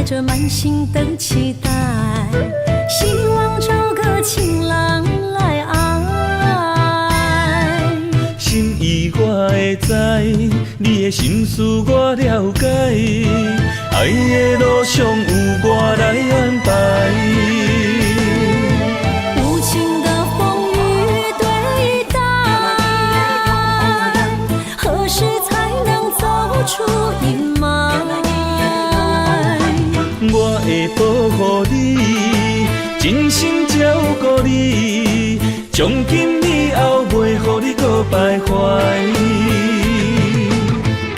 着满心的期待，希望找个情郎来爱。心意我会知，你的心思我了解，爱的路上有我来安排。无情的风雨对待，何时才能走出阴霾？我会保护你，真心照顾你，从今以后袂予你搁徘徊。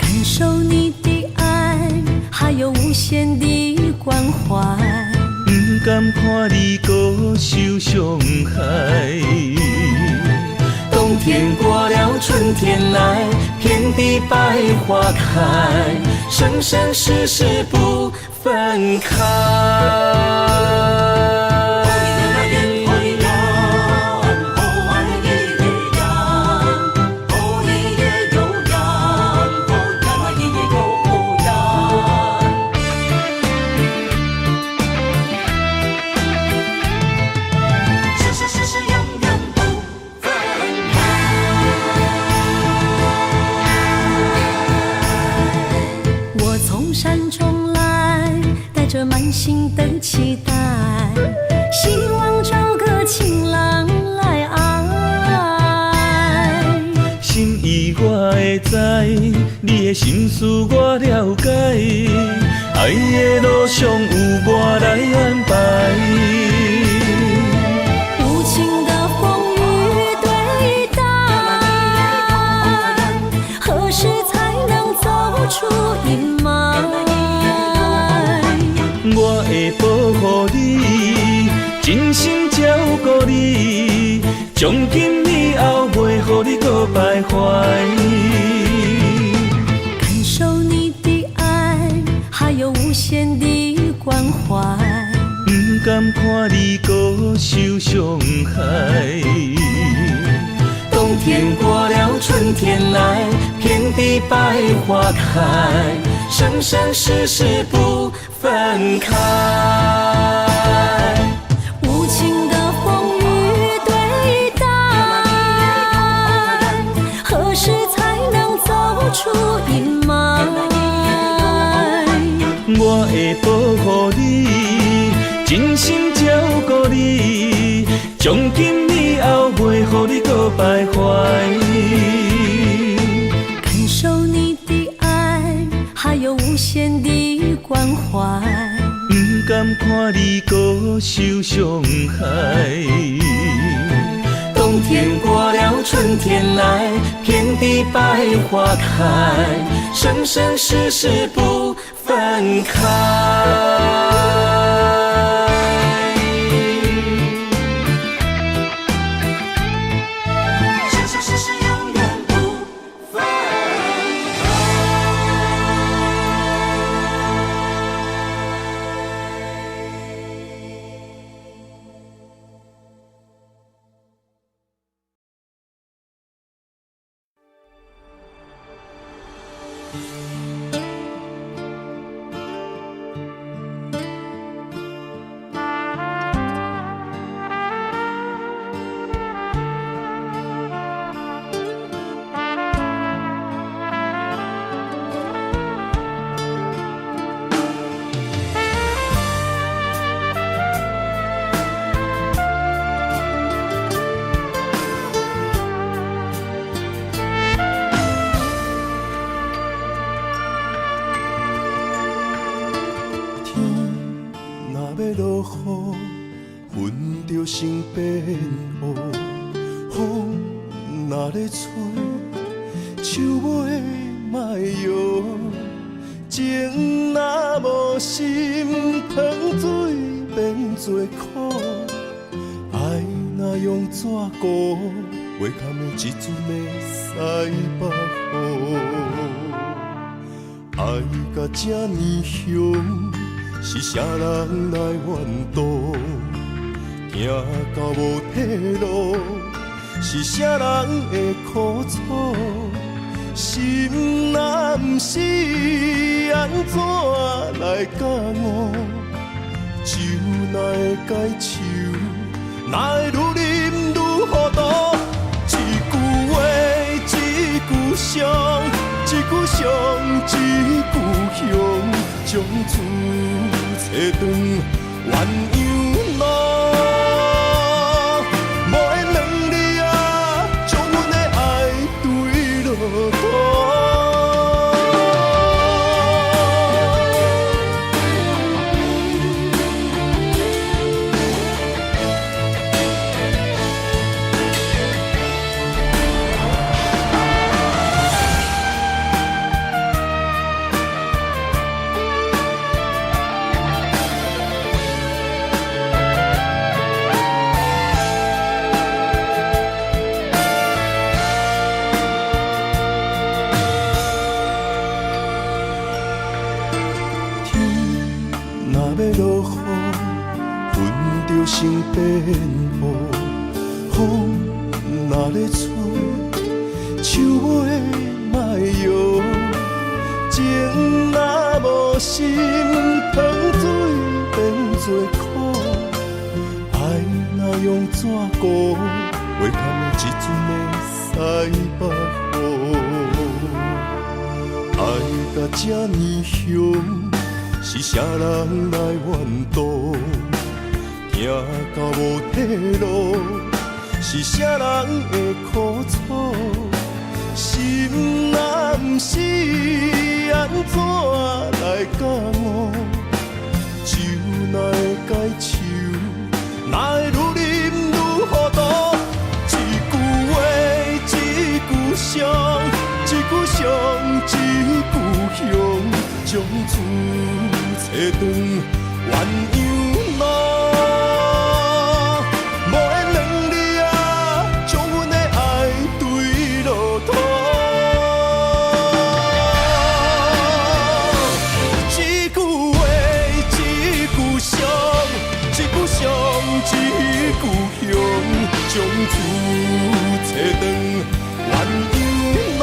感受你的爱，还有无限的关怀，不甘看你搁受伤害。冬天过了，春天来，遍地百花开，生生世世不分开。着满心的期待，希望找个情郎来爱。心意我会知，你的心思我了解，爱的路上有我来安排。无情的风雨对待，何时才能走出阴霾？我会保护你，真心照顾你，从今以后袂予你搁徘徊。感受你的爱，还有无限的关怀，不甘看你搁受伤害。冬天过了，春天来，遍地百花开，生生世世不分开。无情的风雨对待，何时才能走出阴霾？我会保护你，真心照顾你，从今以后袂予你搁徘徊。感受你的爱，还有无限的关怀，不甘看你搁受伤害。冬天过了，春天来，遍地百花开，生生世世不分开。落雨，云就成变雨；风若咧吹，树尾莫摇。情若无心，汤水变做苦；爱若用纸糊，袂堪的一阵的西北雨。爱到这呢凶。是啥人来怨妒？行到无退路，是啥人会苦楚？心若是安怎来教我？酒哪会解愁？哪会愈啉愈糊涂？一句话，一句伤，一句伤，一句香，将厝找转鸳鸯路。无缘两字啊，将阮的爱对落土。要落雨，云就成变乌；风若咧吹，树尾莫摇。情若无心，汤水变做苦；爱若用纸糊，袂堪一阵的西北雨。爱到这呢凶。是啥人来怨妒？行到无退路，是啥人会苦楚？心若不是安怎来教我？酒哪会解愁？哪会愈啉愈糊涂？一句话，一句伤，一句伤，一句香，将厝找转鸳鸯路。无缘两字啊，将阮的爱对落土。一句话，一句伤，一句伤，一句香，将厝找转鸳鸯路。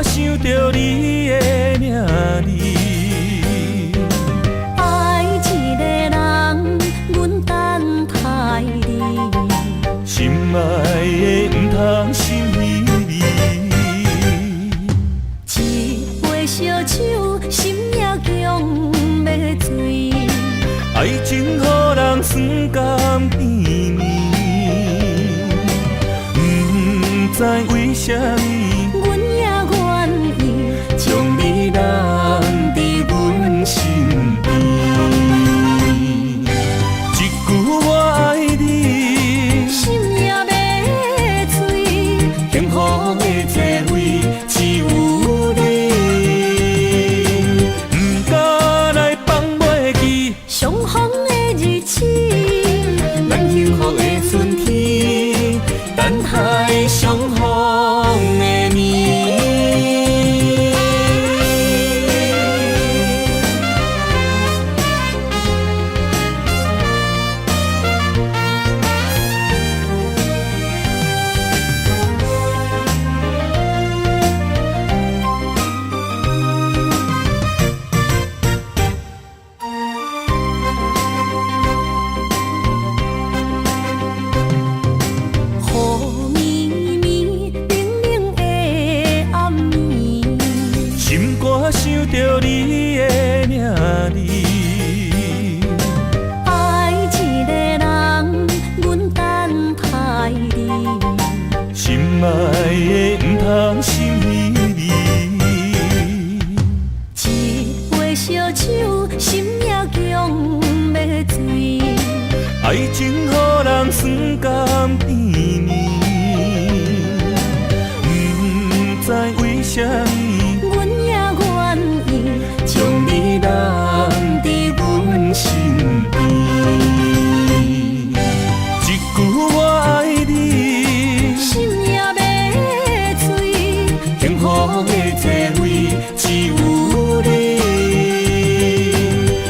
想着你的名字，爱一个人，阮等待你，心爱的不通心稀微。一杯烧酒，心也强要醉。爱情予人酸甘甜蜜，不知为什么，阮也愿意将你留伫阮身边。一句我爱你，心也要碎。幸福的座位只有你，不敢来放袂记相逢的日子，咱幸福的春天，等待相逢。爱的不通心稀微，一杯烧酒，心也强要醉。爱情予人酸甘甜蜜，不知为什么，阮也愿意将你揽伫阮身边。一句我爱你，心也要醉。幸福的座位只有你，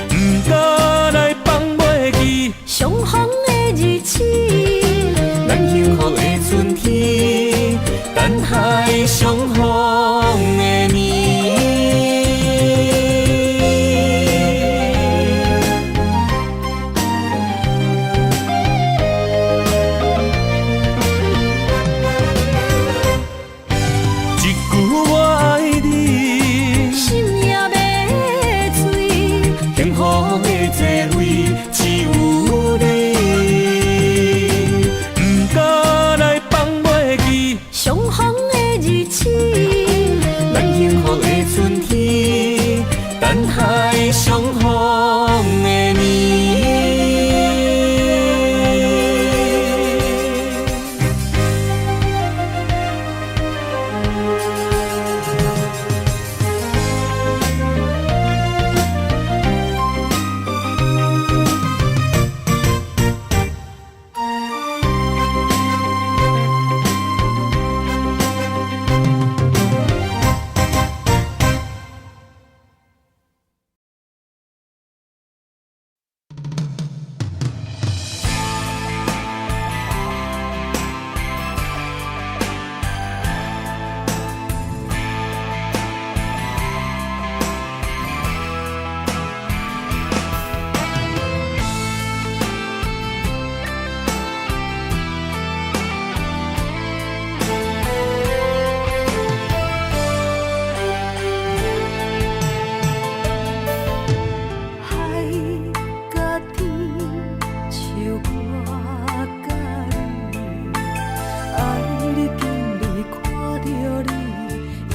不敢来放袂记相逢的日子，咱幸福的春天，等待相逢的年。一句我爱你，心也要醉。幸福的座位只有你，不敢来放袂记相逢的日子，咱幸福的春天，等待相逢的年。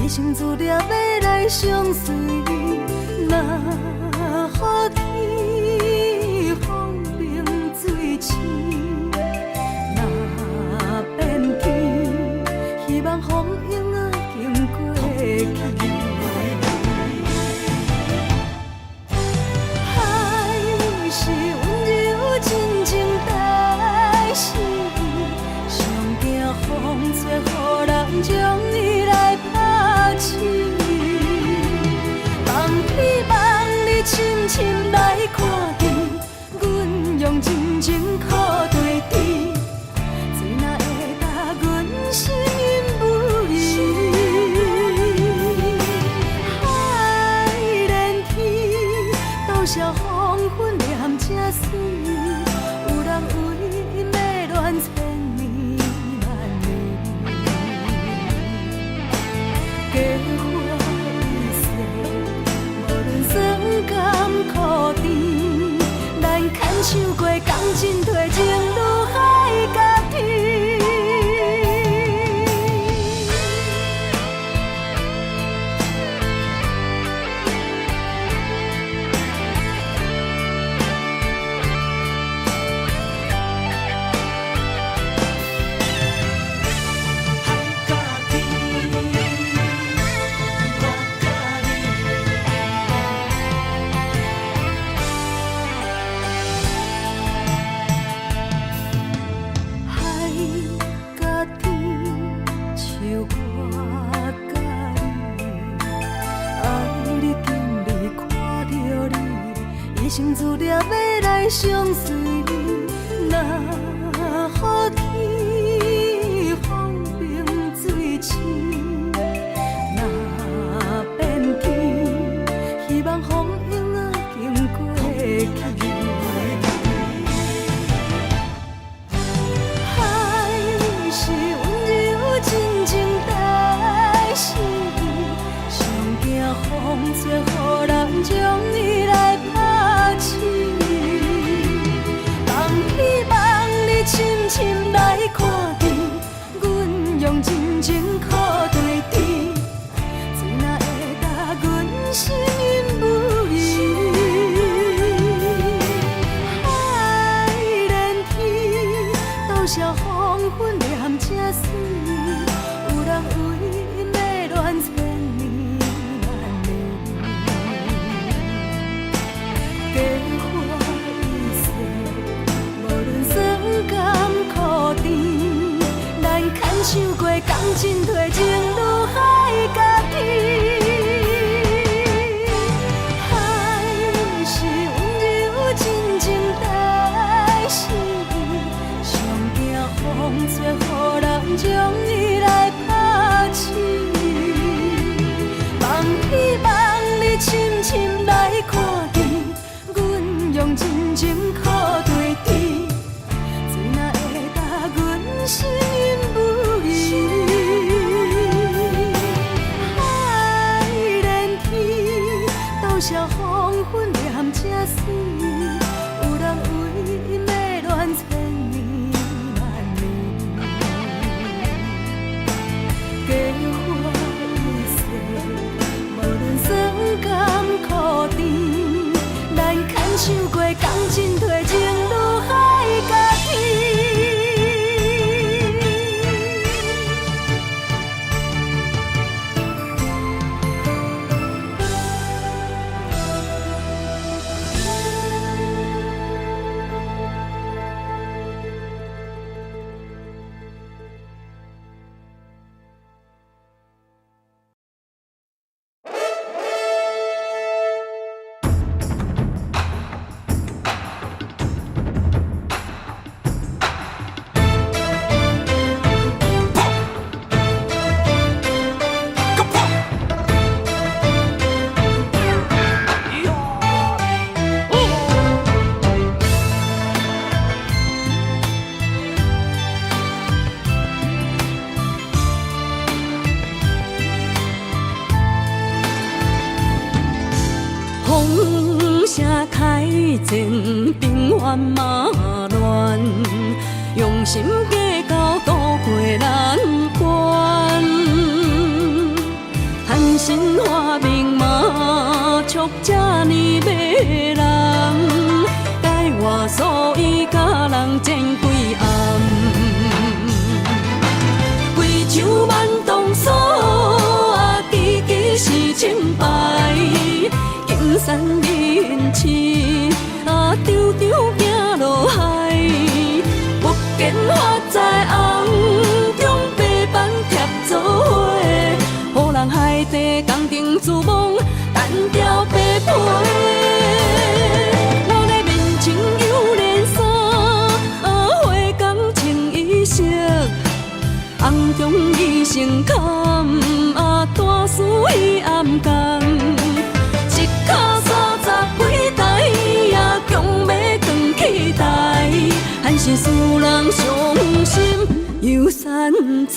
生自了要来相随，若雨天风冷水清，若变天，希望风影仔经过去。海是温柔真情代心，上惊风吹，予人将伊来抛弃。望你望你深深来看见，阮用真情靠对峙，谁若会答阮心不移？海连天，多少黄昏念这水，有人为因要恋千年万年。假花一世，无论酸甘苦甜，咱牵手过钢筋褪情如海甲天。生自了要来相随，若雨天风冰水清，若变天，希望风影仔经过去。海是温柔真情代心，上惊风吹，予人将伊来抛弃。望你望你深深来看见，阮用用真情靠对峙，水若会答阮心因不移。海连天，多少黄昏念这水，有人为因要恋千年万年。假花易碎，无论酸甘苦甜，咱牵手过共进退，情愈海甲天。海是温柔真情代诗，上惊风吹，予人将伊来拍醒。望希望你深深来看见，阮用真情靠对峙，水若会答阮心因不移。海连天，多少黄昏念这水，有人为因要恋千年万年。假花易碎，无论酸甘苦甜，咱牵手过共进退，情愈海甲天。风声开前，平原马乱，用心计较渡过难关。含辛化命马促这呢迷人，改我所以甲人争几暗，贵州万东锁啊，支支是清白。金山银刺啊，张张行落海，不见花在红中白板贴做伙，予人海底工程自梦，单调白皮。我的面前有连衫啊，花工穿衣色，红中伊成坎啊，大事伊暗工。脚30几台也强要扛起台，还是使人伤心又散财。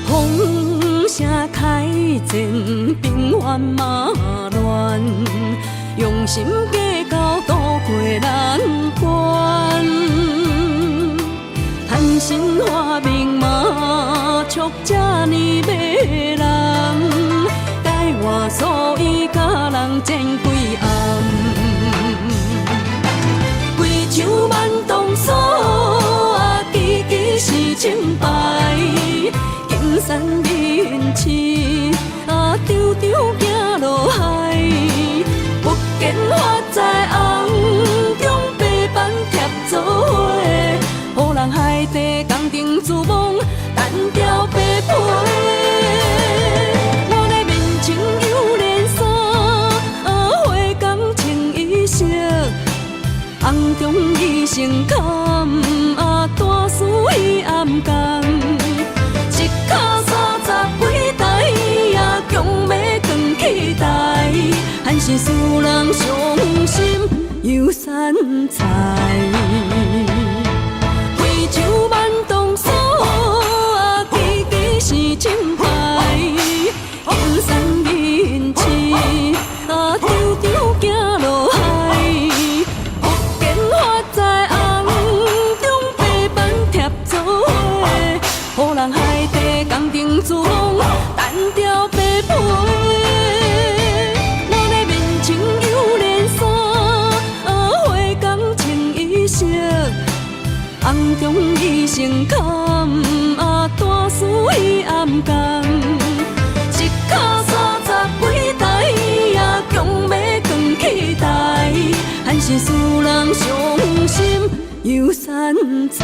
风声开前，平原马乱，用心计较渡过难关。含辛化命马促这呢迷人，改我所以甲人争几暗，贵州万东锁啊，支支是清白。金山银刺啊，张张行落海，不见花在红中白板贴做伙，予人海底工程自梦，单调白皮。我的面前有连衫啊，花工穿衣色，红中伊成坎啊，大事伊暗工。一脚30几台也强要扛起台。是使人伤心又散财。贵州万东锁，期期是正牌，金山银刺，场场行路海。福建发财红中白板贴做伙，予人海底工程自封，单调白皮。我的面前有连衫，花工穿衣色，红中衣裳坎，大事伊暗干。一脚30几台，强要扛起台，还是使人伤心又散财。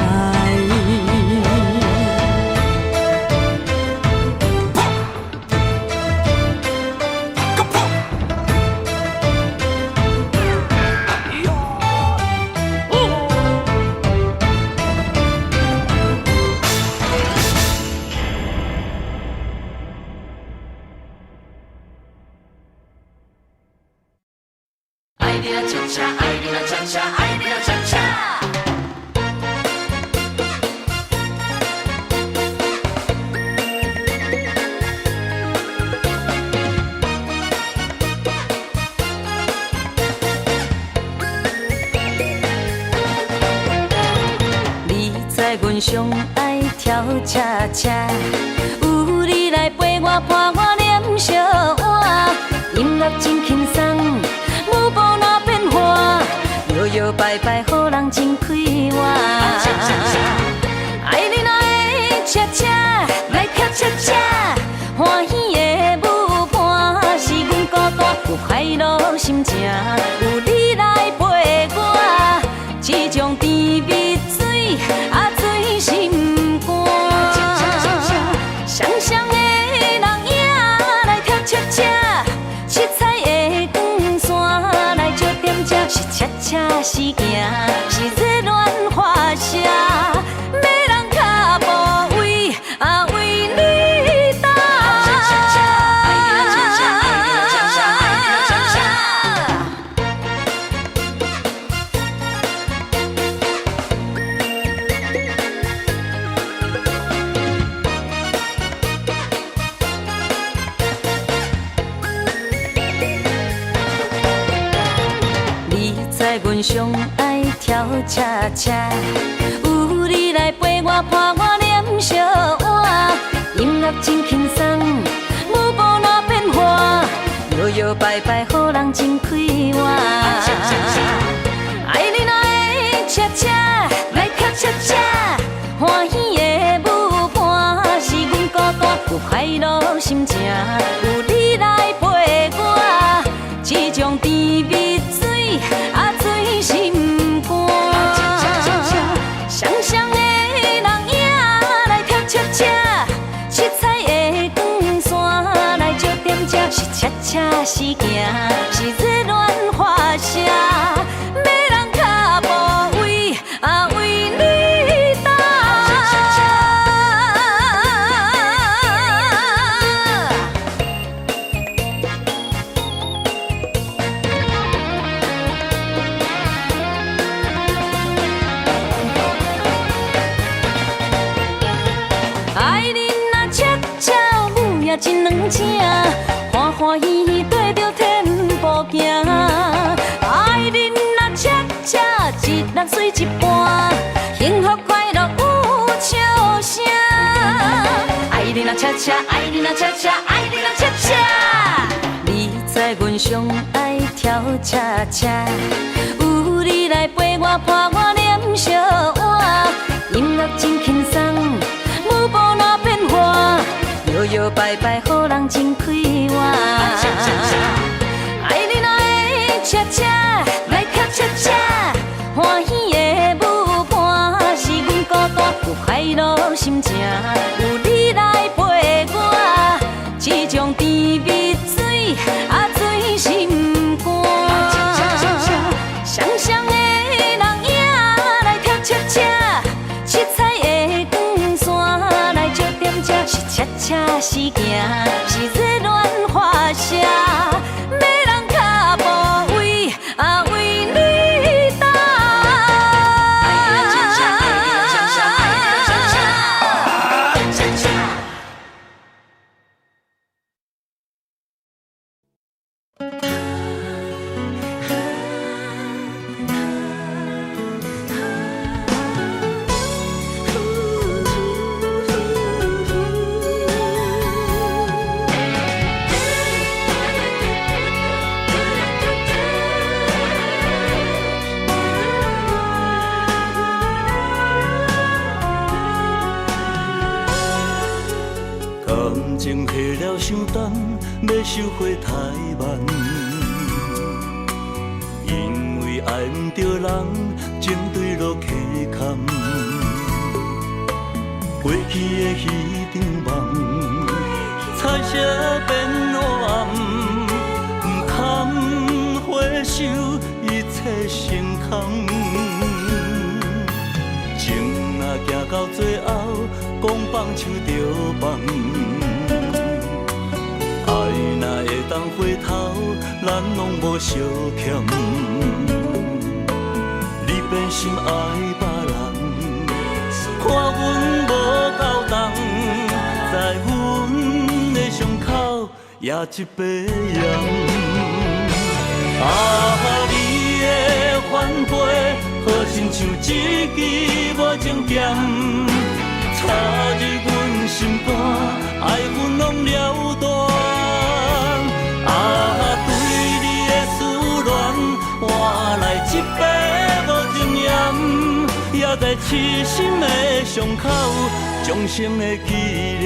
爱你啦恰恰，爱你啦恰恰，爱你啦恰恰。你知阮上爱跳恰恰，有你来陪我伴我念小碗，音乐真轻松。舞步哪变化，摇摇摆摆，予人真快活。爱你哪会恰恰，来跳恰恰，欢喜的舞伴是阮孤单有快乐心情，有你来陪我，这种甜蜜水醉心肝。双双的人影来跳恰恰，七彩的光线来照点这，是恰恰是行，是热恋花车，要人脚步为为你打。你知阮上爱跳恰恰，有你来陪我伴我念小碗，音乐真轻松，舞步哪变化，摇摇摆摆，予人真快活。爱你哪会恰恰，来跳恰恰，欢喜的舞伴是阮孤单有快乐心情，有你来陪我，这种甜蜜水醉心肝。双双的人影来跳恰恰，七彩的光线来照点这，是恰恰是行，是热恋花车，要人脚步为为你打。爱你若恰恰，舞也真软正，欢欢喜喜对着天步行。爱你若恰恰，一人随一半，幸福快乐有笑声。爱你若恰恰，爱你若恰恰，爱你若恰恰。你知阮上爱跳恰恰，有你来陪我伴我念小碗，音乐真轻松。舞步哪变化，摇摇摆摆，予人真快活。爱你哪会恰恰，来跳恰恰，欢喜的舞伴是阮孤单有快乐心情，有你来陪我，这种甜蜜水醉心肝。双双的人影来跳恰恰，七彩的光线来照点这，是恰恰是行，是热恋花车，要人脚感情下了伤重，要收回太慢。因为爱不着人，情对落溪坎。过去的彼场梦，彩色变黑暗，不堪回首，一切成空。情若行到最后，讲放手就放。爱若会当回头，咱拢无相欠。你变心爱别人，看阮无够重，在阮的伤口也一杯盐。啊，你的反背，好亲像一支无情剑，插入阮心肝，爱阮拢了断。啊，对你的思恋，换来一杯无情盐，也在痴心的伤口，终生的纪念。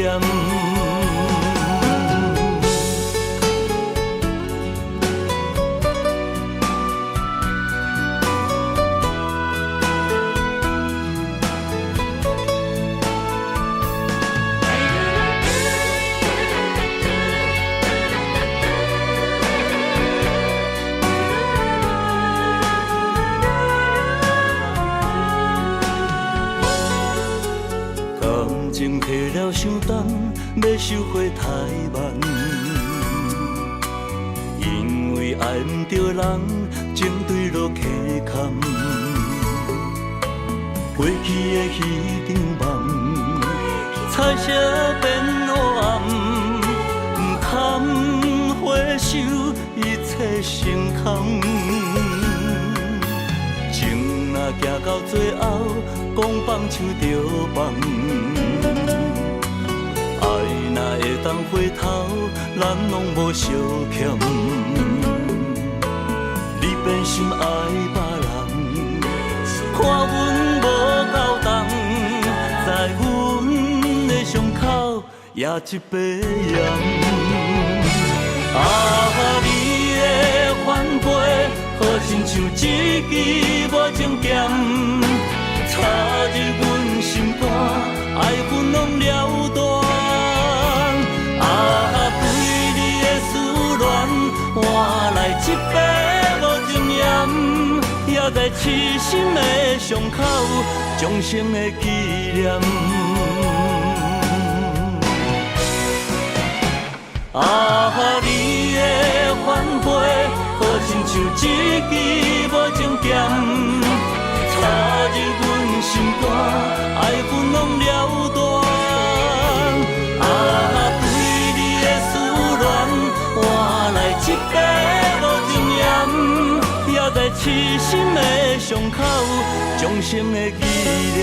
情下了伤重，要收回太慢。因为爱不着人，情对落溪坎。过去的彼场梦，彩色变黑暗，不堪回首，一切成空。情若行到最后，讲放手就放。爱若会当回头，咱拢无相欠。你变心爱别人，看阮无够重，在阮的伤口也一杯盐。啊，你的反背，好亲像一支无情剑，插入阮心肝，爱阮拢了断。啊，对你的思恋，换来一杯无情盐，也在痴心的伤口，终生的纪念。啊，你的反背，好亲像一支无情剑，插入阮心肝，爱阮拢了断。啊，对你的思恋，换来一杯无情盐，也在痴心的伤口，终生的纪念。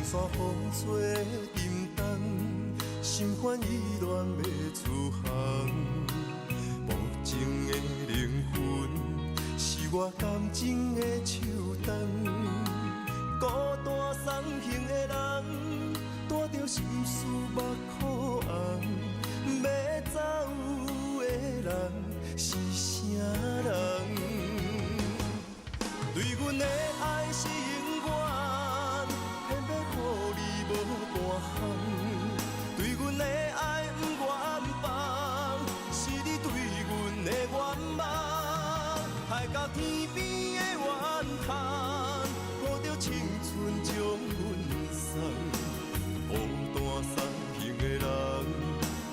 山风吹沉重，心烦意乱要出航。无情的灵魂，是我感情的手重。孤单送行的人，带着心事目眶红，要走人是啥人？对阮的爱是永远，偏要予你无半项。对阮的爱不愿放，是你对阮的愿望。海到天边的怨叹，抱着青春将阮送。孤单送行的人，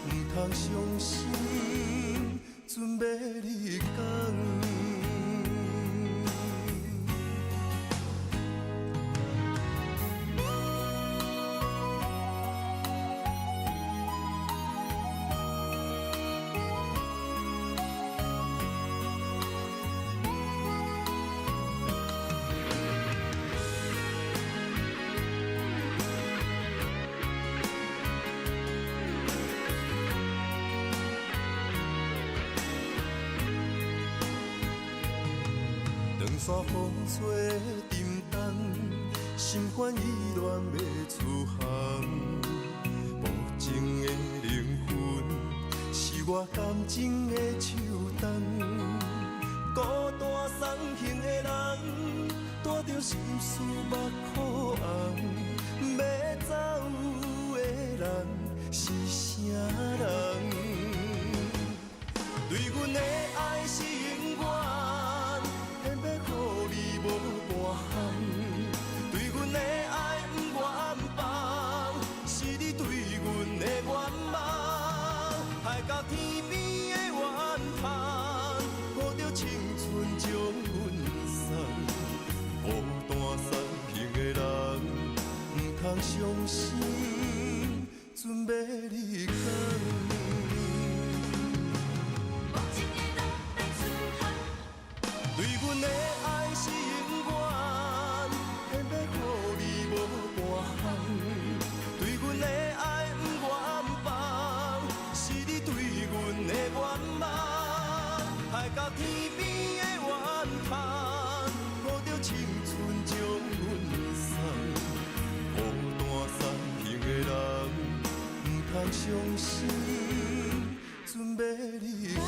不通伤心，准要离港。山风吹沉重，心烦意乱要出航。无情的灵魂，是我感情的手动。孤单送行的人，带着心事目眶红。要走的人是啥人？对阮的爱是永远。偏要予你无半项，对阮的爱不愿放，是你对阮的愿望。海到天边的怨叹，抱着青春将阮送。孤单送行的人，不通伤心，准要离港。对阮的爱是永远，偏要予你无半项。对阮的爱不愿放，是你对阮的愿望。海到天边的怨叹，抱着青春将阮送。孤单送行的人，不通伤心，准要离港。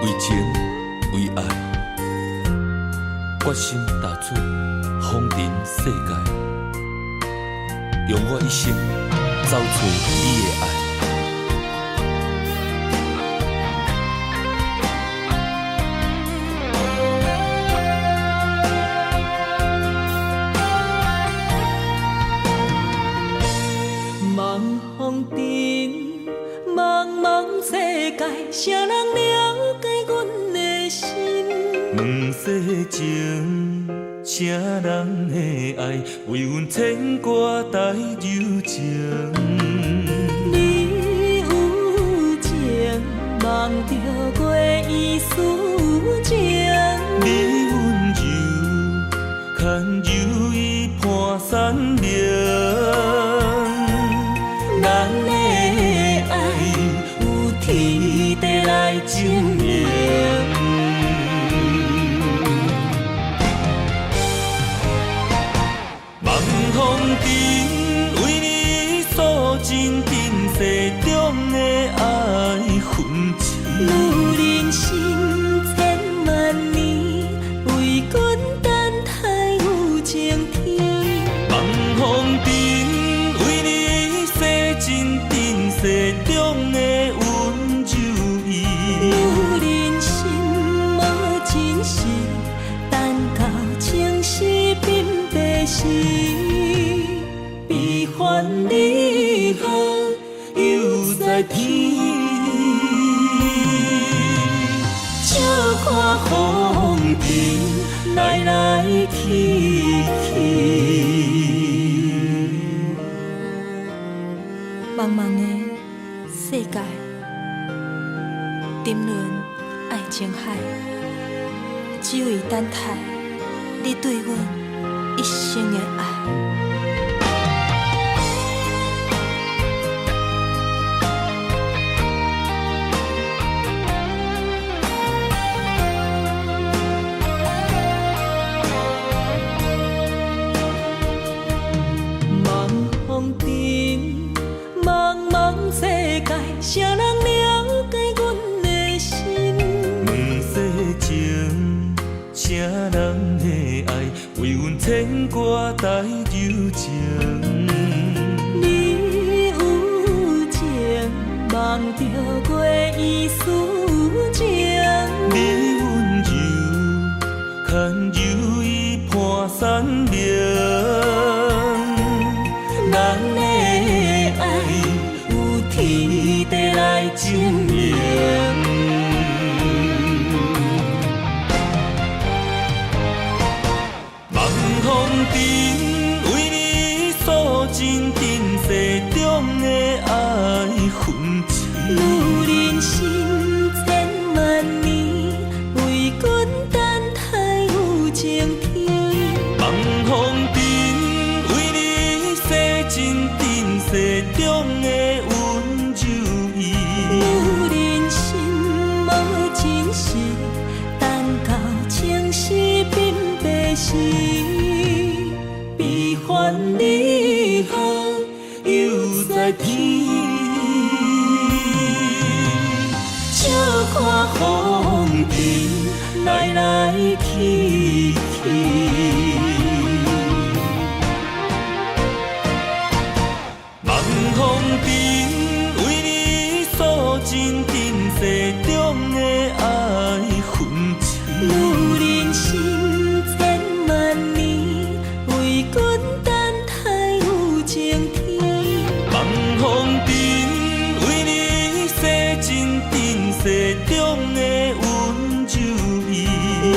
为情为爱，决心踏出风尘世界，用我一生找找你的爱。茫风尘，茫茫世界，谁人了解阮的心？问世情，啥人的爱为阮牵挂带柔情？你有情，望着月依思情。你温柔，牵柔意伴山岭。咱的爱有天地来证明。望风尘为你诉尽今世中的爱痕迹。女人心千万年，为阮等待有情天。望风尘为你洗尽今世中的温柔意。女人心无真实，等到情丝鬓白时，悲欢离合犹在天。笑看风尘来来去去。茫茫的世界，沉沦爱情海，只为等待你对阮一生的爱。世界，谁人了解阮的心？问世情，谁人的爱为阮牵挂带柔情？你有情，梦着月意思情。你温柔，牵柔意伴山明。咱的爱。天地来证明，望风尘为你诉尽今世中的爱痕迹。女人心千万年，为君等待有情天。望风尘为你洗尽今世中的。是悲欢离合又在天，笑看风尘来来去去。望风尘为你诉尽今世中的爱痕迹。女人心。世中的温柔意，女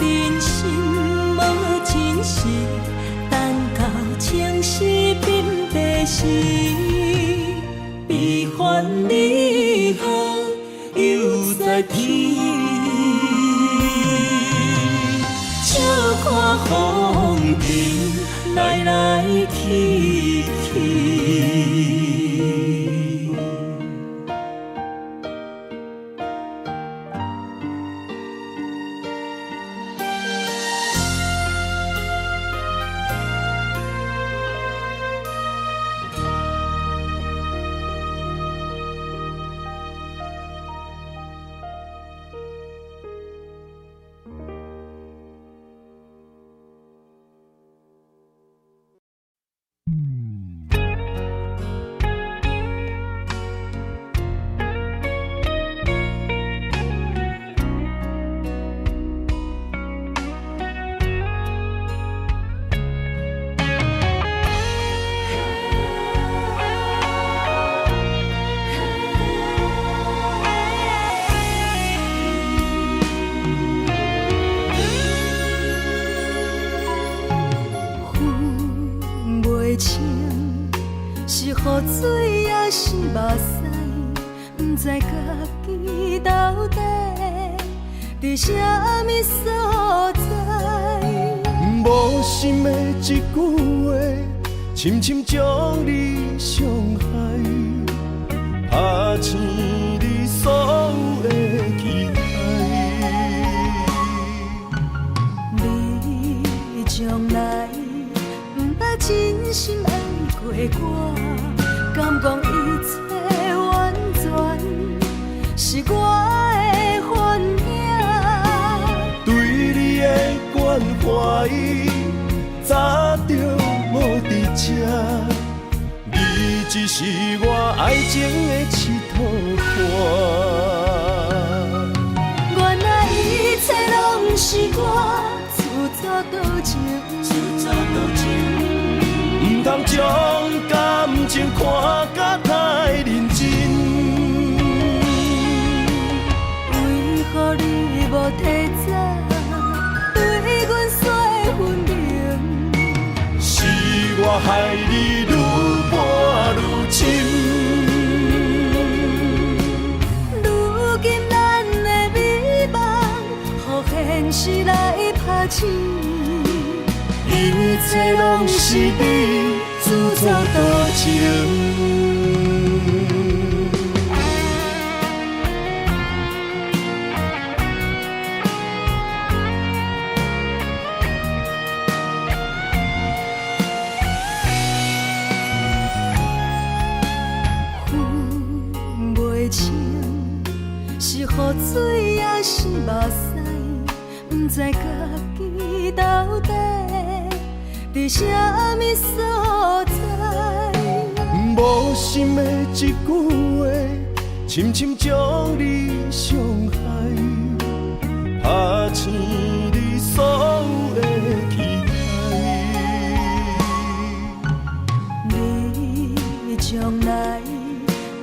人心无真实，等到情丝鬓白时，悲欢离合又在天。笑看风尘来来去去。是雨水也是目屎，不知家己到底伫啥物所在。无心的一句话，深深将你伤害，拍醒你所有的期待。你从来不捌真心爱过我，敢讲一切完全是我的幻影？对你的关怀，早就无伫这，你只是我爱情的佚佗伴。原来一切拢是我自作多情，不通将感情看甲太认真。为何你无提早对阮说分明？是我害你愈伴愈深。切拢是你自作多情。分袂清是雨水也是目屎，不知家己到底伫啥物所在。无心的一句话，深深将你伤害，拍醒你所有的期待。你从来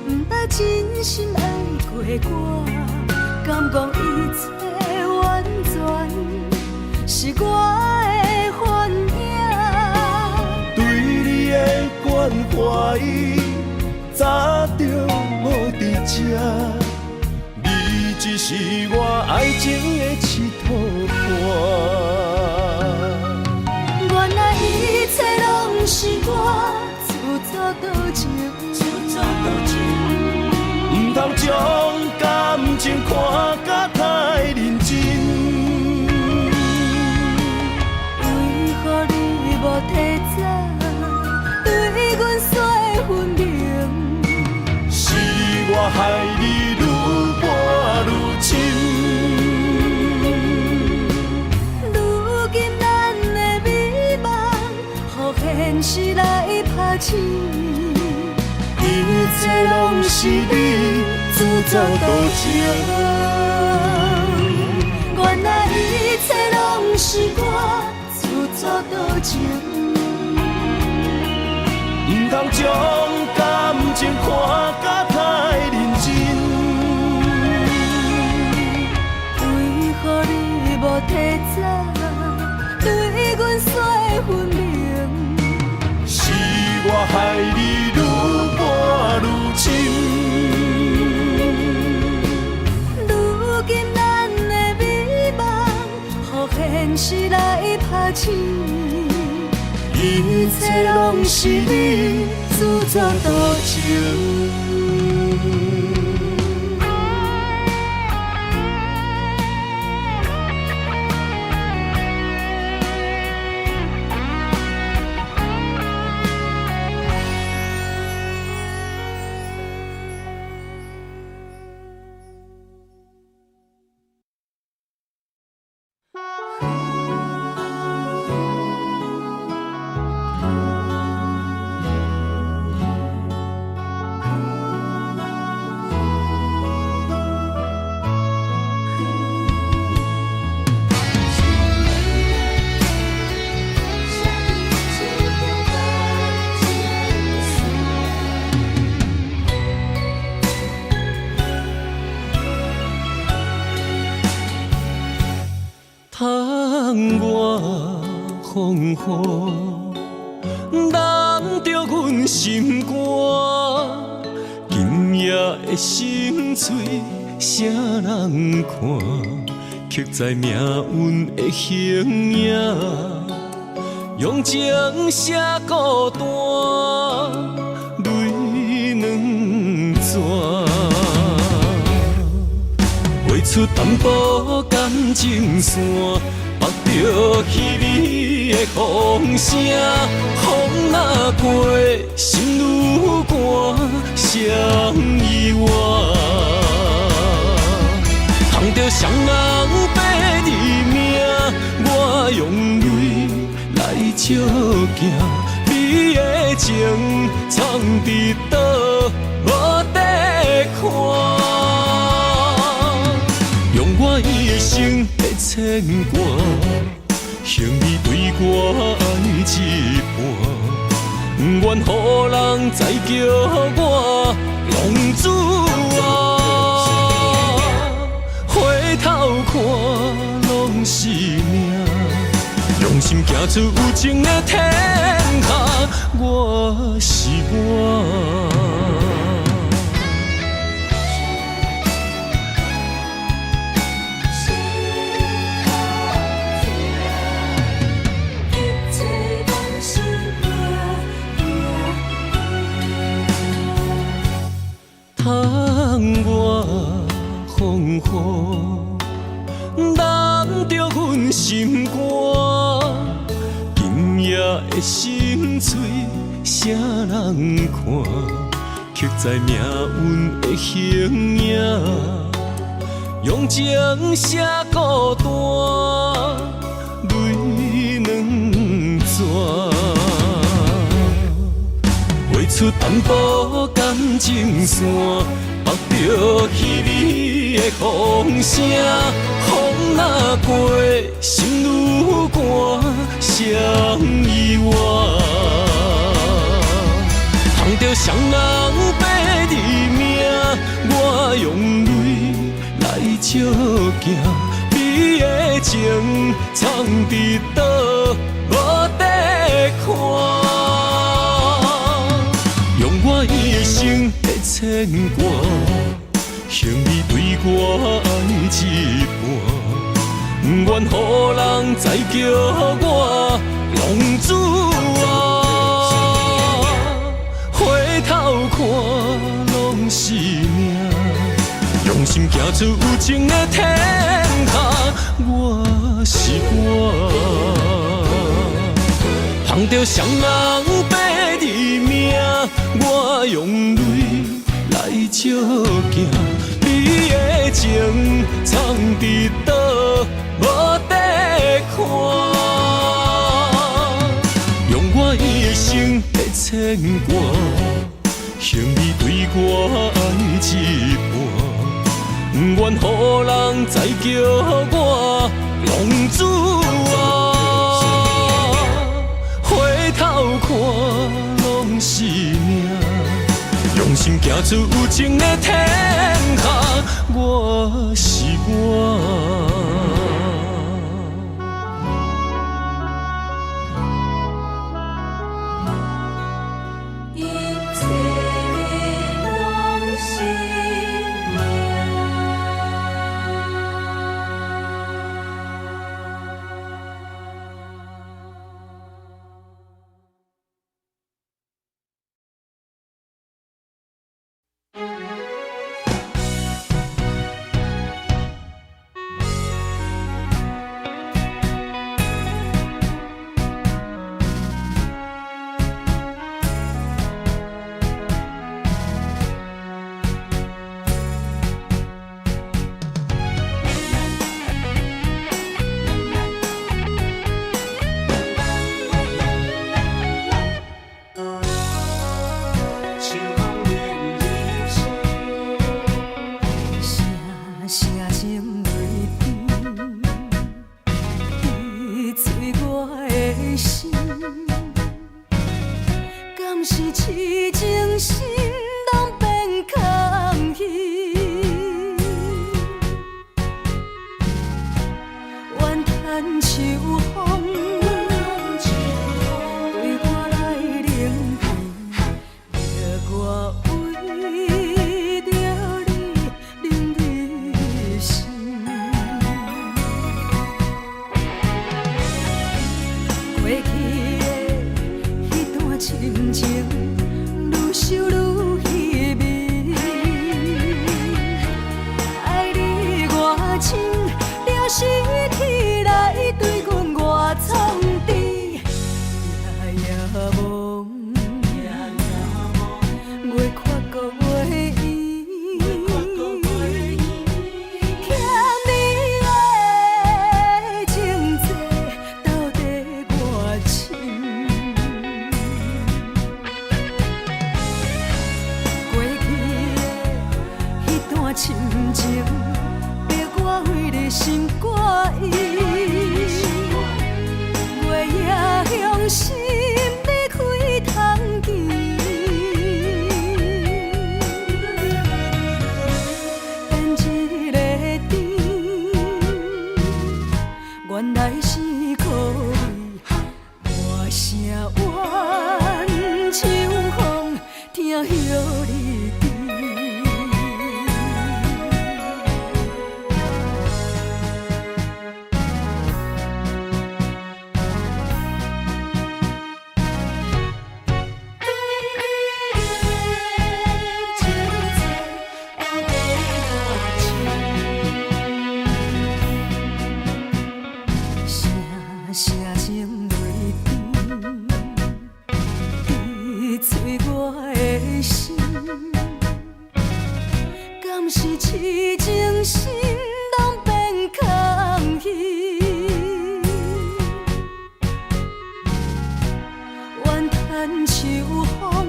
不捌真心爱过我，敢讲一切完全是我的幻影？对你的关怀，早就无伫这，你只是我爱情的一套伴。原来一切拢是我自作多情，唔通将感情看甲太认真。为何你无提早对阮说分明？是我害你愈搬愈深。如今咱的美梦，予现实来拍醒。一切拢是你自作多情。原来一切拢是我自作多情。唔通将感情看甲太认真。为何你无提早对阮说分明？是我害你愈搬愈深。如今咱的美梦，予现实来拍醒。一切拢是你自作多情。窗外风雨，淋着阮心肝。今夜的心碎，谁人看？刻在命运的形影，用情写孤单，泪两逝。画出淡薄感情线，绑着稀微的风声。风若过，心愈寒，谁意外？通着双人白日命，我用泪来照镜。你的情藏伫倒，无得看。用我一生的牵挂，向你对我爱一半，不愿予人再叫我浪子啊！回头看拢是命，用心行出有情的天下，我是我。一切都的心碎，啥人看？刻在命运的形影，用情写孤单，泪两逝。画出淡薄感情线，目着稀微的风声，风若过，心愈寒，谁意外？碰着双人白字命，我用泪来照镜，美的情藏伫倒，无得看。用我一生的牵挂，幸你对我爱一半，不愿予人再叫我浪子啊。回头看拢是命，用心行出有情的天下，我是我。碰着双人白字命，我用泪来照镜，你的情藏伫倒，无得看。用我一生的牵挂，幸你对我爱一半，不愿予人再叫我浪子啊。回头看拢是命，用心行出有情的天下，我是我。声声泪滴。暂时痴情心拢变空虚，怨叹秋风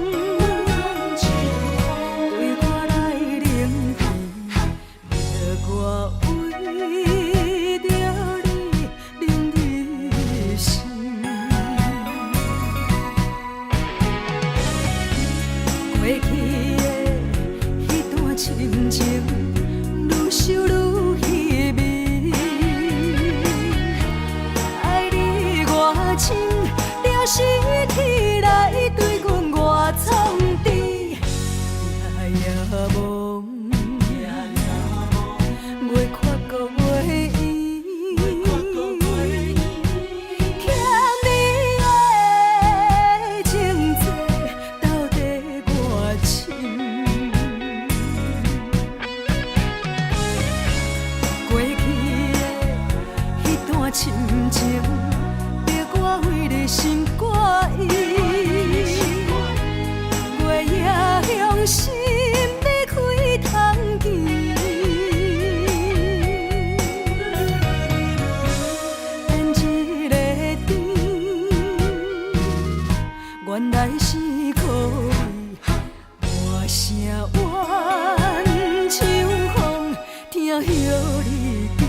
对我来冷淡，叫我为着你冷你心。过去的迄段深情，愈想愈稀微。爱你偌深，了是天来对阮偌创治，夜夜梦，袂看过袂圆。欠你的情债，到底偌深？过去的迄段深情，逼我为你心肝意。月夜向心要开通见，变一个甜，原来是可以大声怨秋风，听晓你甜。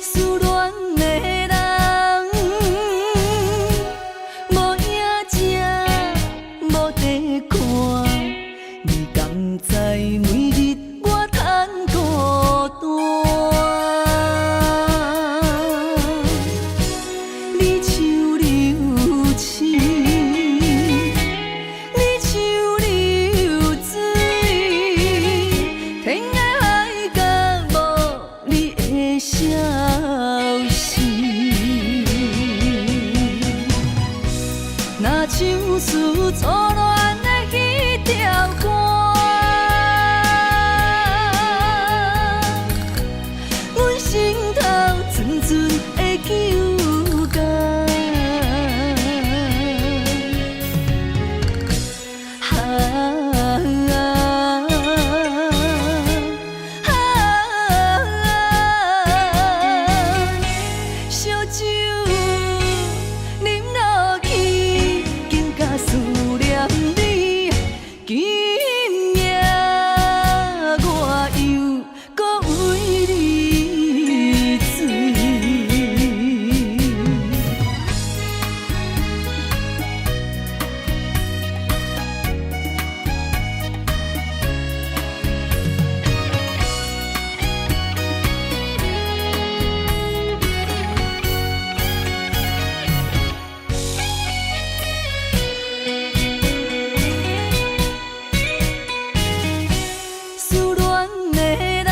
思恋的人，无影食，无地看，你甘知每日我叹孤单？你像流星，你像流水，天涯海角无你的消息。若唱出初恋的迄条歌，阮心头阵阵的揪感。烧酒啉落去，更加思念你。今夜我又搁为你醉。思恋的人，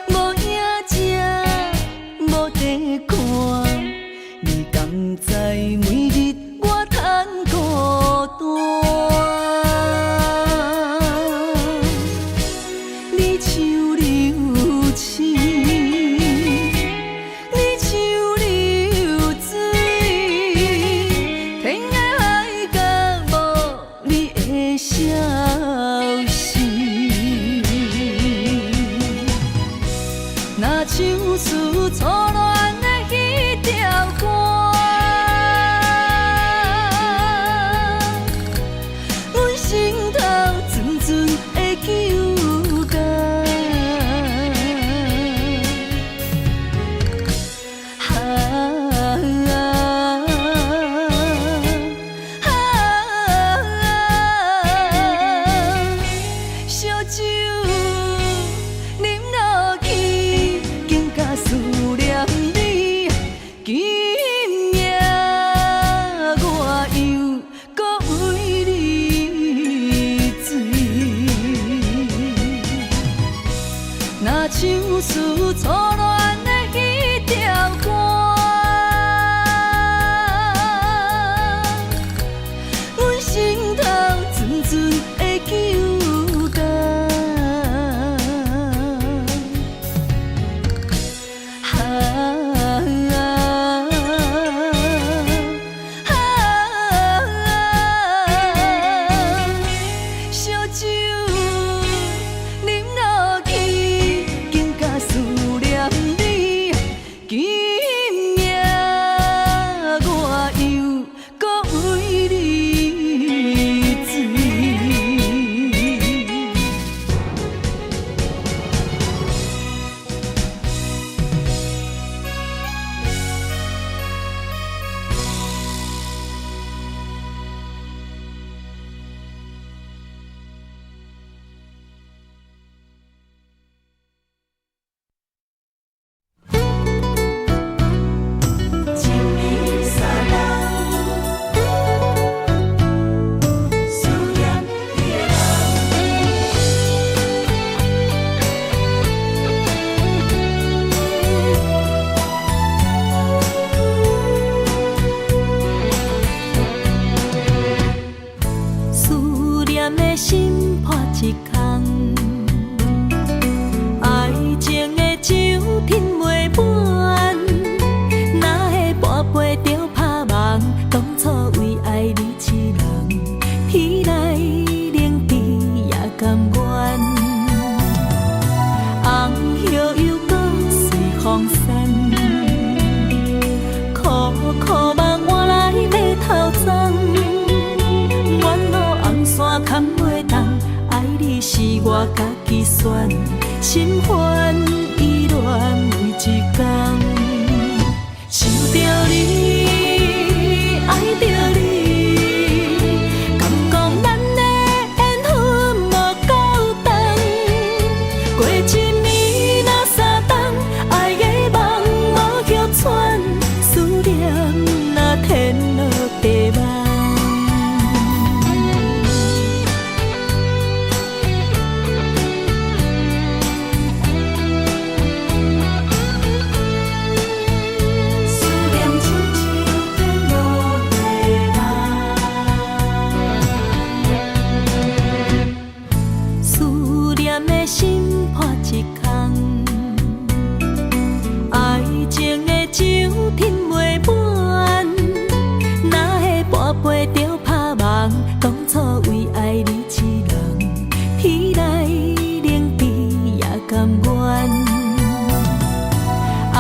无影食，无地看，你甘知每日我叹孤单？你像流星，你像流水，天涯海角无你的消息。若唱出初恋的迄条歌，阮心头阵阵的揪感。唱出初恋的彼条歌。阮心头阵阵的揪动，烧酒啉落去，更加思念你。今夜我又搁为你醉。一暝三人，思念你的人。思念的心破一空，爱情的酒品袂满，哪会半杯就拍梦？当初为爱你一人，天来冷滴也甘愿。红叶又搁随风散，苦苦梦换来马头鬃。远路红线牵袂动，爱你是我家己选，心烦意乱为一天。想着你，爱着你，敢讲咱的缘分无够长？过一暝若三冬，爱的梦无叫喘，思念若天落地网。思念亲像天落地网，思念的心破一空，爱情的酒品袂满，哪会半杯就拍梦？当初为爱你一人，天来冷滴也甘愿。红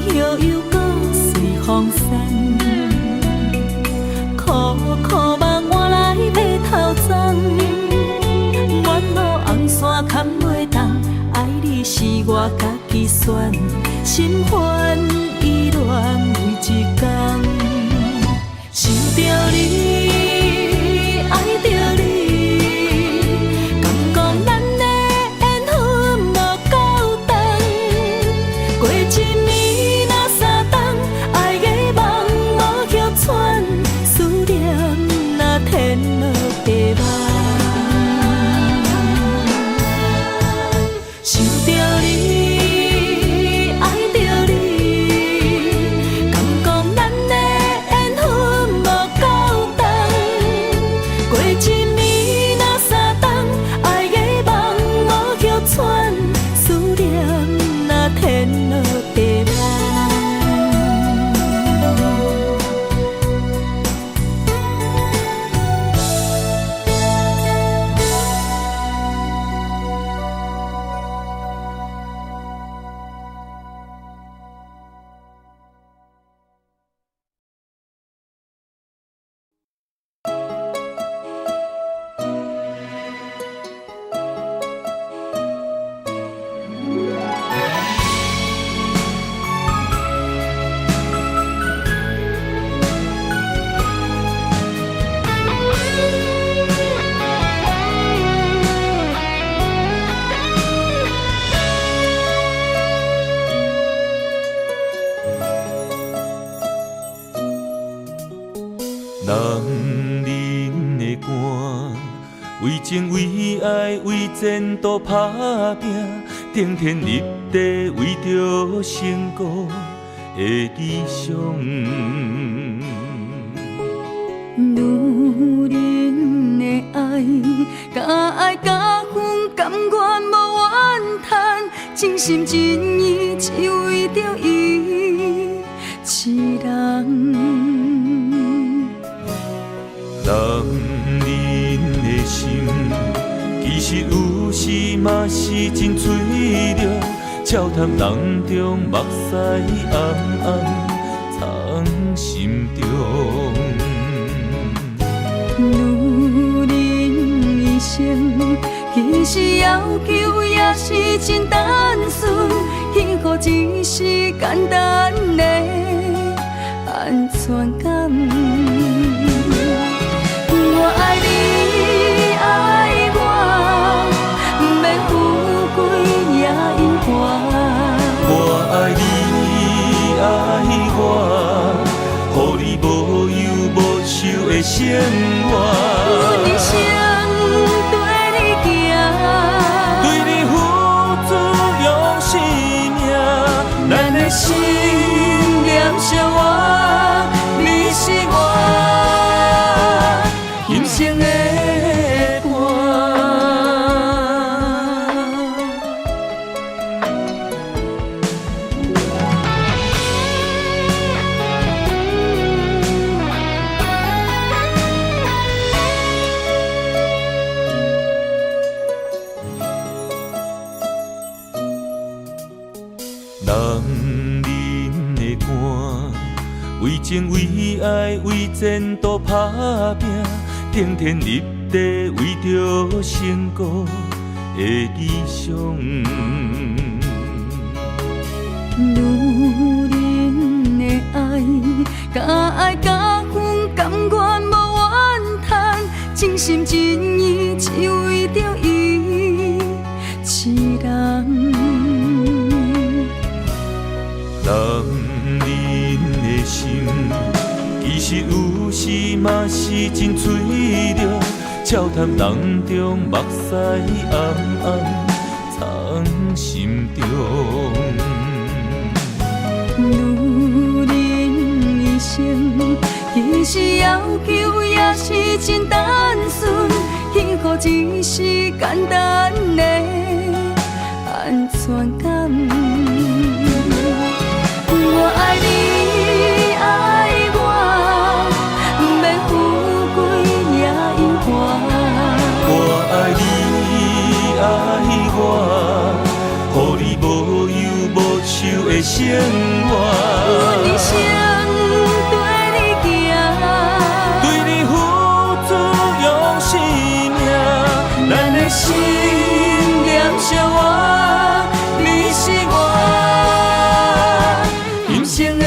叶又搁随风散，苦苦梦换来马头鬃。远路红线牵袂动，爱你是我家己选，心烦意乱为一天。想着你，爱着你，敢讲咱的缘分无够长？过一暝若三冬，爱的梦无叫喘，思念若天落地网。想着你，爱着你，敢讲咱的缘分无够长？过一暝若三冬，爱的梦无叫喘，思念若天落地网。男人的肝，为情为为爱为前途打拼，顶天立地为着成功的理想。女人的爱，甲爱甲恨，甘愿无怨叹，真心真意只为着伊一人。男人的心，其实有时嘛是真脆弱，笑谈人中目屎暗暗藏心中。女人一生，其实要求也是真单纯，幸福只是简单的安全感。我爱你，爱我，不免富贵也永远。我爱你，爱我，予你无忧无愁的生活。一生对你行，对你付出用生命，咱的心念相活，你是我今生的伴。男人的肝，为情为爱为前途打拼，顶天立地为着成功的理想。女人的爱，甲爱甲恨，甘愿无怨叹，真心真意只为着伊一人。男人的心，其实有时嘛是真脆弱，笑谈人中目屎暗暗藏心中。女人一生，其实要求也是真单纯，幸福只是简单的安全感。我爱你，爱我，不免富贵也永远。我爱你，爱我，予你无忧无愁的生活。一生对你行，对你付出用生命，咱的心念相活，你是我今生的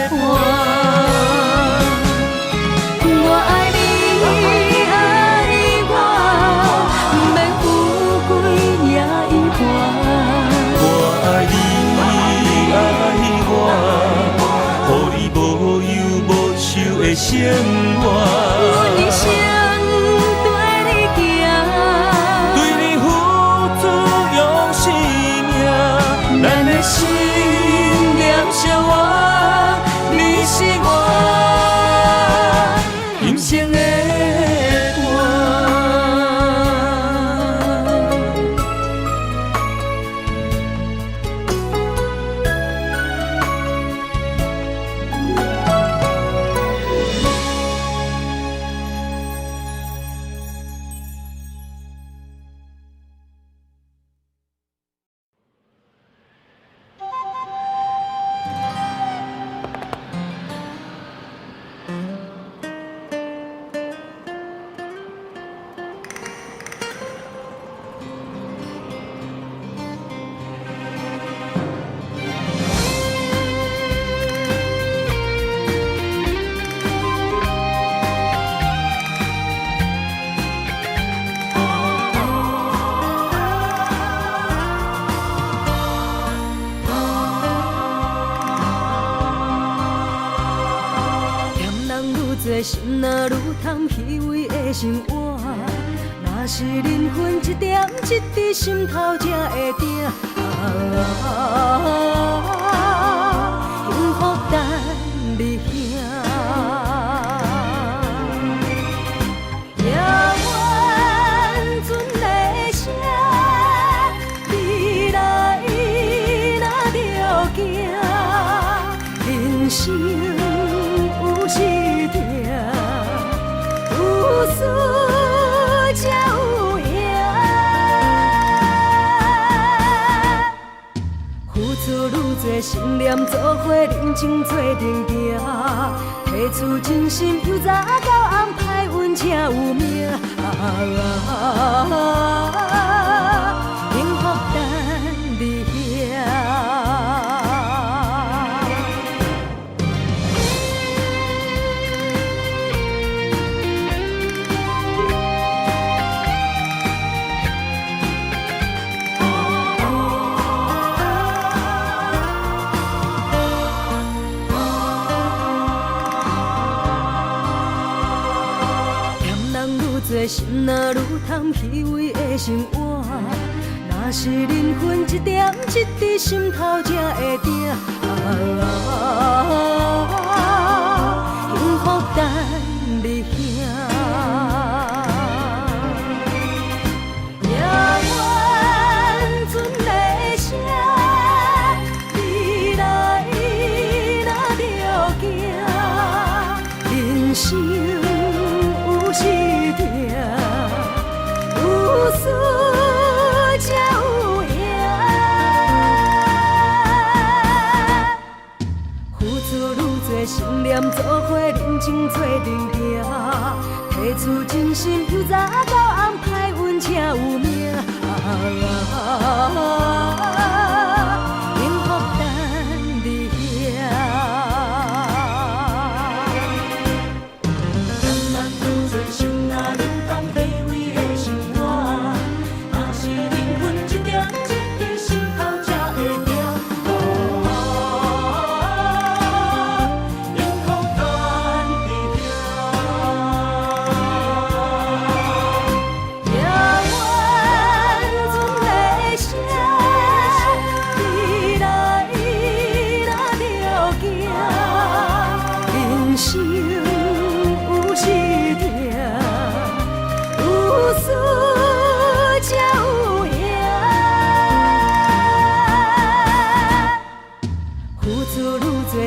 伴。我爱你，爱我，不免富贵也永远。我爱你，爱我，予你无忧无愁的生活。一生对你行，对你付出用生命，咱的心念相活，你是我今生的伴。心若愈通虚伪的生活，若是灵魂一点一滴心头才会定。幸福等你兄。夜晚船的声，你来若着行，人生有时定，有输才有赢。付出愈多，心念做伙，人情做阵行。提出真心，由早到暗，歹运才有命。幸福等你兄。心若愈贪虚伪的生活，若是灵魂一点一滴心头才会定。幸福等你兄。夜晚船的声，你来若着行，人生有时有输才有赢，付出愈多，心念做伙，人情做阵行。提出真心，由早到暗，歹运才有命。幸福等你兄。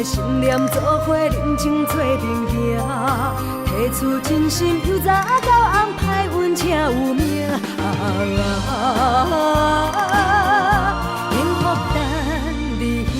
心念做伙，人情做阵行。提出真心，由早到暗，歹运才有命。幸福等你兄。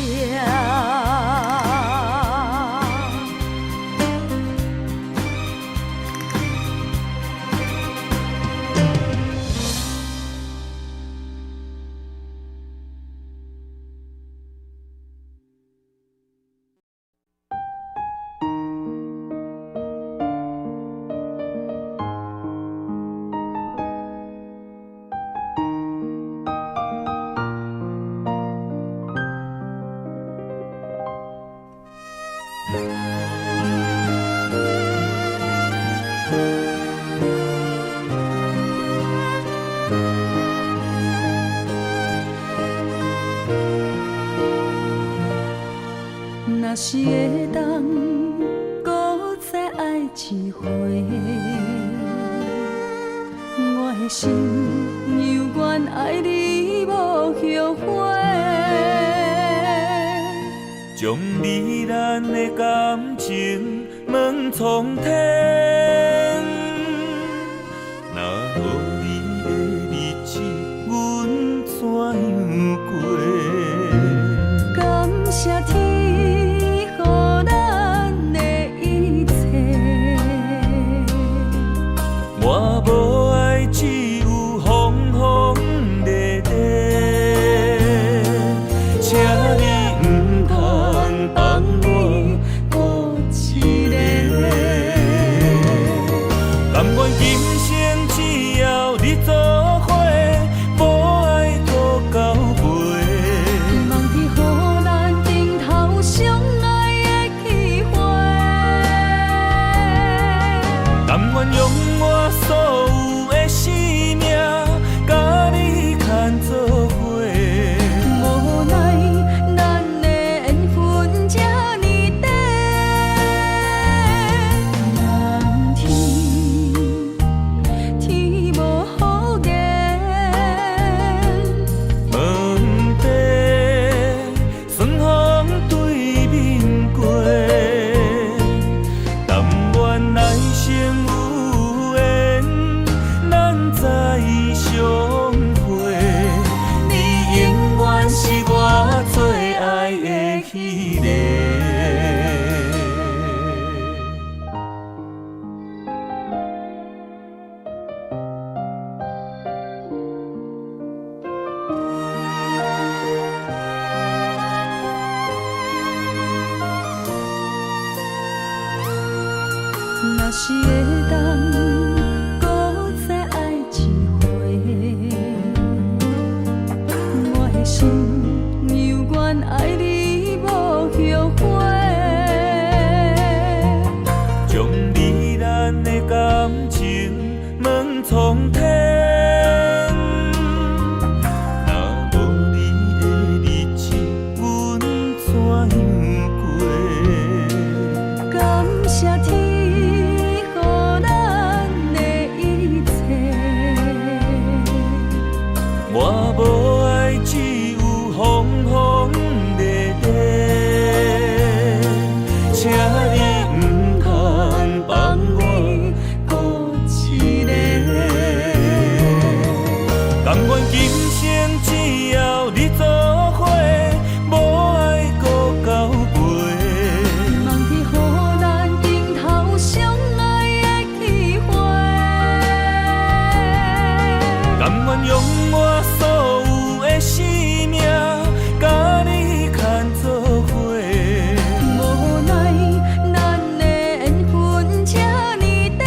若是会当搁再爱一回，我的心犹原爱你无后悔。将你咱的感情问苍天，若予你的日子，阮怎样过？感谢天。我无爱，只有风风雨雨，请你唔通放我孤一个。是会当搁再爱一回，我的心犹原爱你无后悔。将你咱的感情问苍天，若无你的日子，阮怎样过？感谢天，予咱的一切。我无爱，只有风风雨雨，请你不通放我孤一个。甘愿今生只要你做伙，无爱搁交陪。望去予咱顶头相爱的机会。甘愿用我所有的生命，甲你牵做伙。无奈咱的缘分这呢短，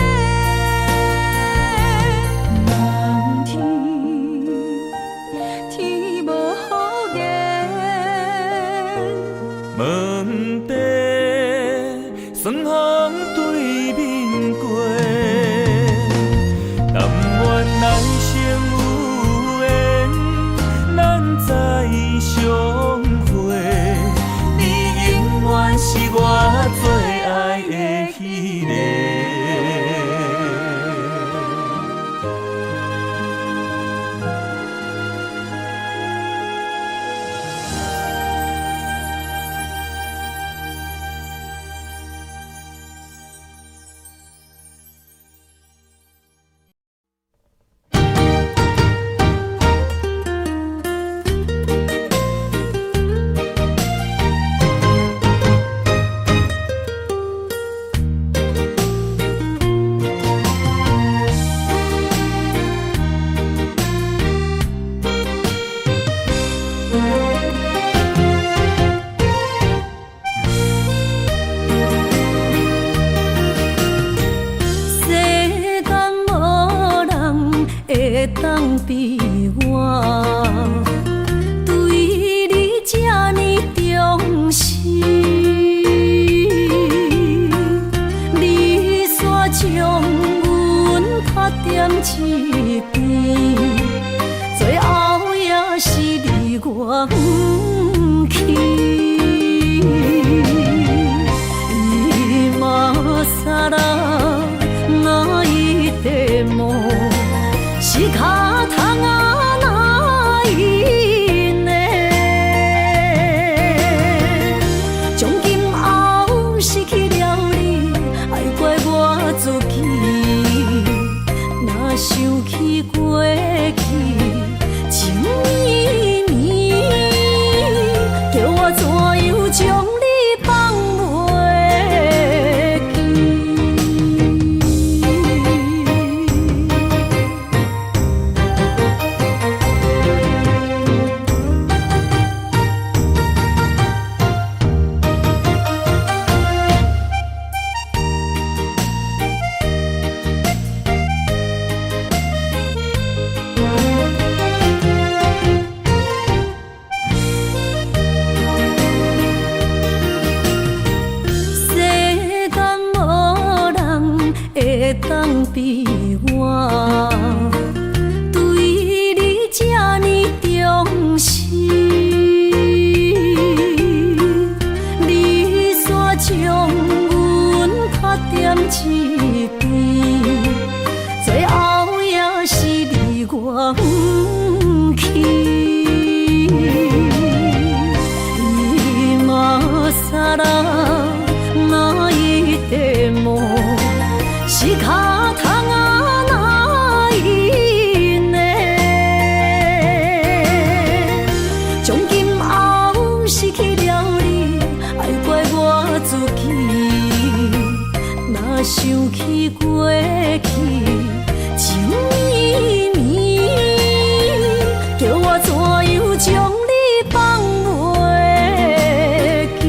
望天天无好言。问题酸风对面过，但愿来生有缘，咱再相会。你永远是我最爱的迄个。世间无人会当比我对你这呢重视，你煞将阮拍点一边，最后也是离我不去。今ら泣いても仕方がないね。从今后失去了你，爱怪我自己。若想起过去情绵绵，叫我怎样将你放袂记？世间无人会当比我对你这呢重视，你煞将阮拍点一边，最后也是离我不去。今ら泣いても仕方がないね。从今后失去了你，爱怪我自己。若想起过去情绵绵，叫我怎样将你放袂记？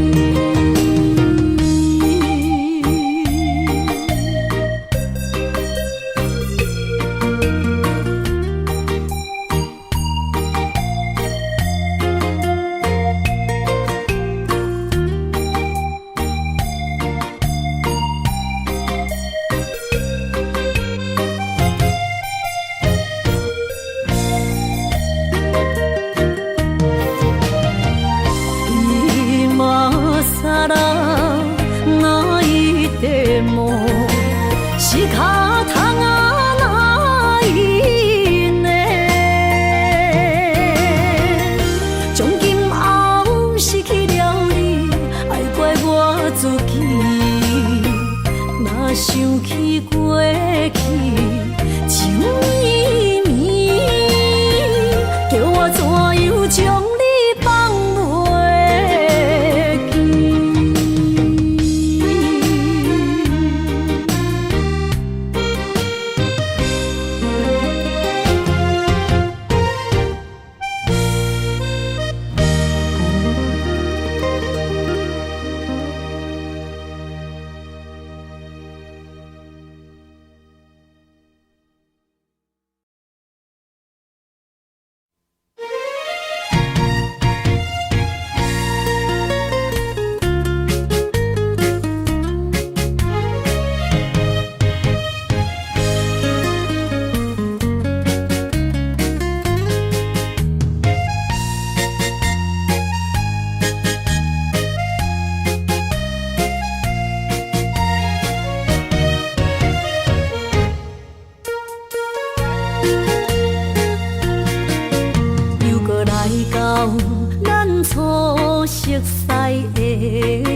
初熟悉的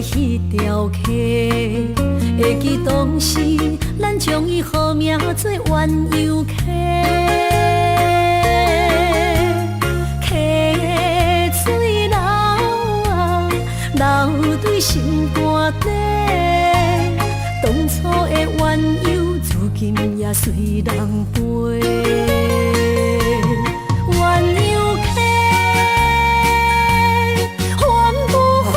迄条溪，会记当时咱将伊号名做鸳鸯溪。溪水流啊，流对心肝底。当初的鸳鸯，如今也随人飞。鸳鸯溪，翻不回，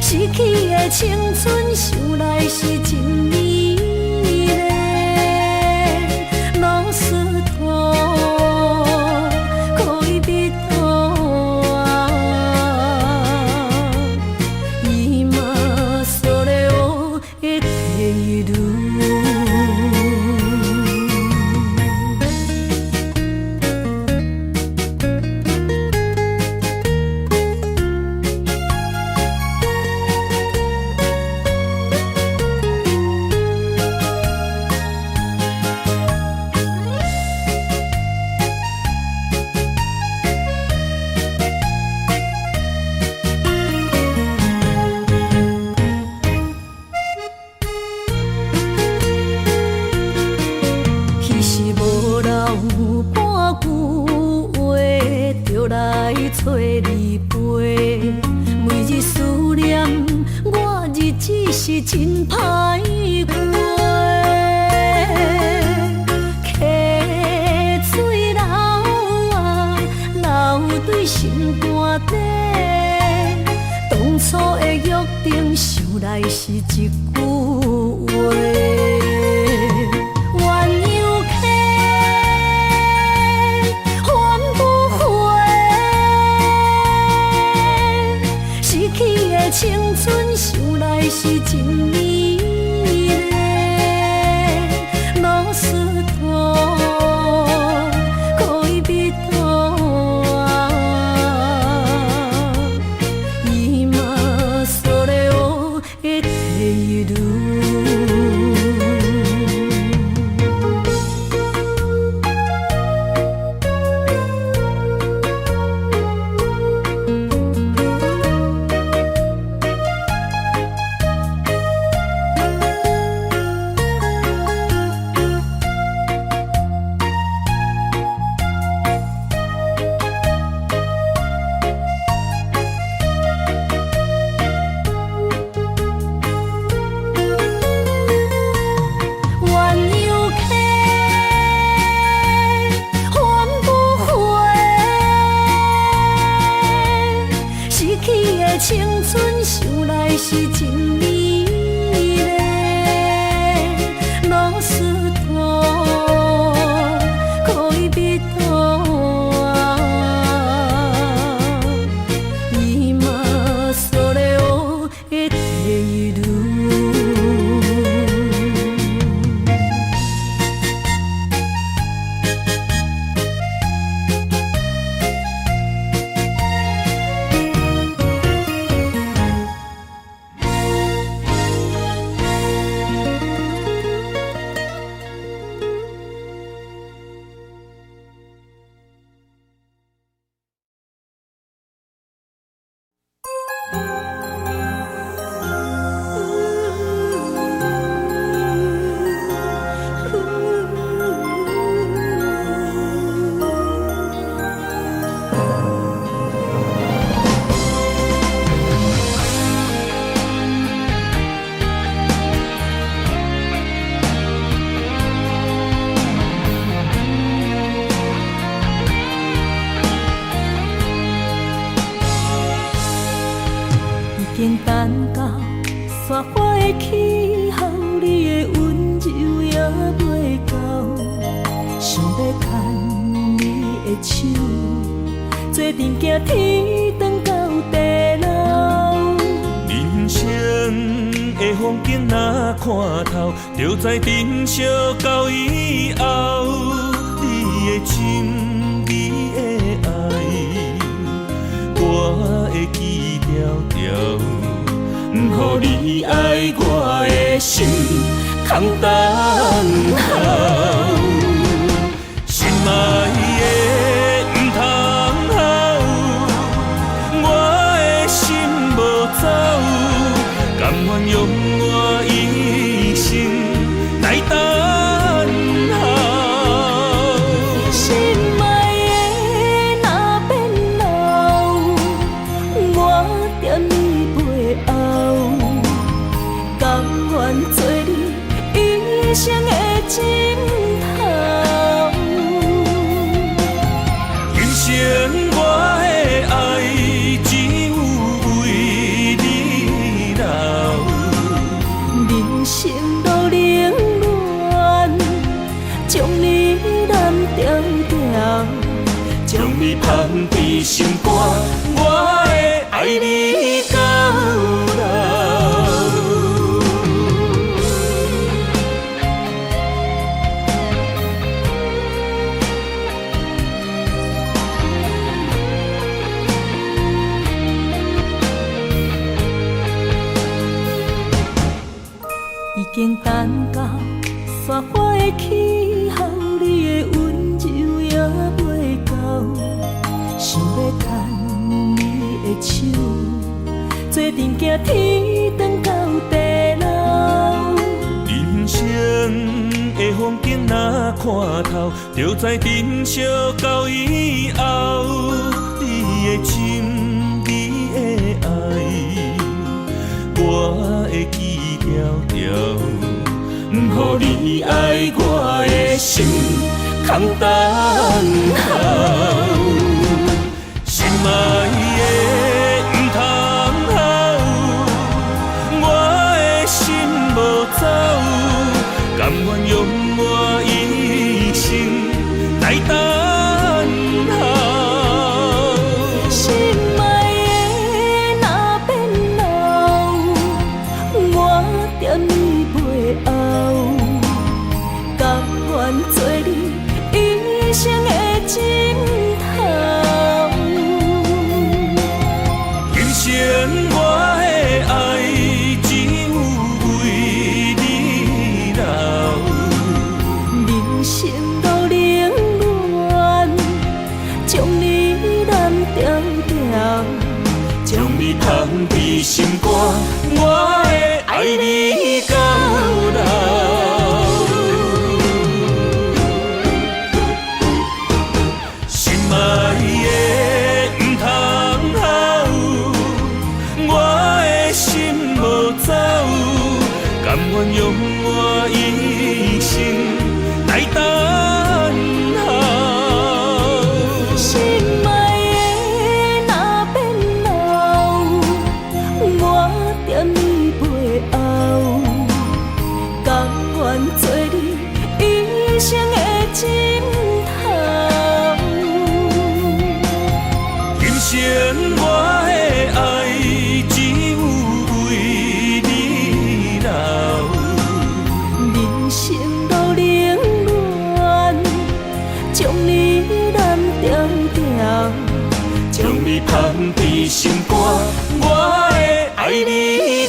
逝去的青春，想来是真美丽。老师徒，可以比图啊，伊嘛所了的地路。其实无留半句话，就来找你陪。每日思念，我日子是真歹过。溪水流啊，流对心肝底。当初的约定，想来是一句话。鸳鸯溪，翻不回，逝去的青春，想来是真美丽。老师徒，可以比图啊，伊嘛所了的地路。鸳鸯溪，翻不回，逝去的青春，想来是真美丽。老师徒，可以比图啊，伊嘛所了的地路。已经等到雪花的气候，你的温柔也袂到，想要牵你的手，做阵行天长到地老。人生的风景若看透，就知珍惜到以后。你的情，你的爱，我会记条条。予你爱我的心，空等候。心爱的，唔通你放伫心肝，我会爱你到老。已经等到雪花的气候，你的温柔也袂够，想要牵你的手，做阵行天长到地老。人生的风景若看透，就知珍惜到以后。你的心，你的爱，我会记条条。不予你爱我的心空等候，心爱的不通好，我的心无走，甘愿用我一生来等候。心爱的若变老，我惦你背后，甘愿做你一生的枕头。今生我的爱只有为你留，人生路冷暖，将你揽条条，将你放伫心肝，我会爱你到老。心爱的不通好，我的心无走，甘愿用我一生来等候。心爱的若变老，我惦你背后，甘愿做你一生的枕头。今生我的爱只有为你留，人生路冷暖，将你揽条条，将你放伫心肝，我会爱你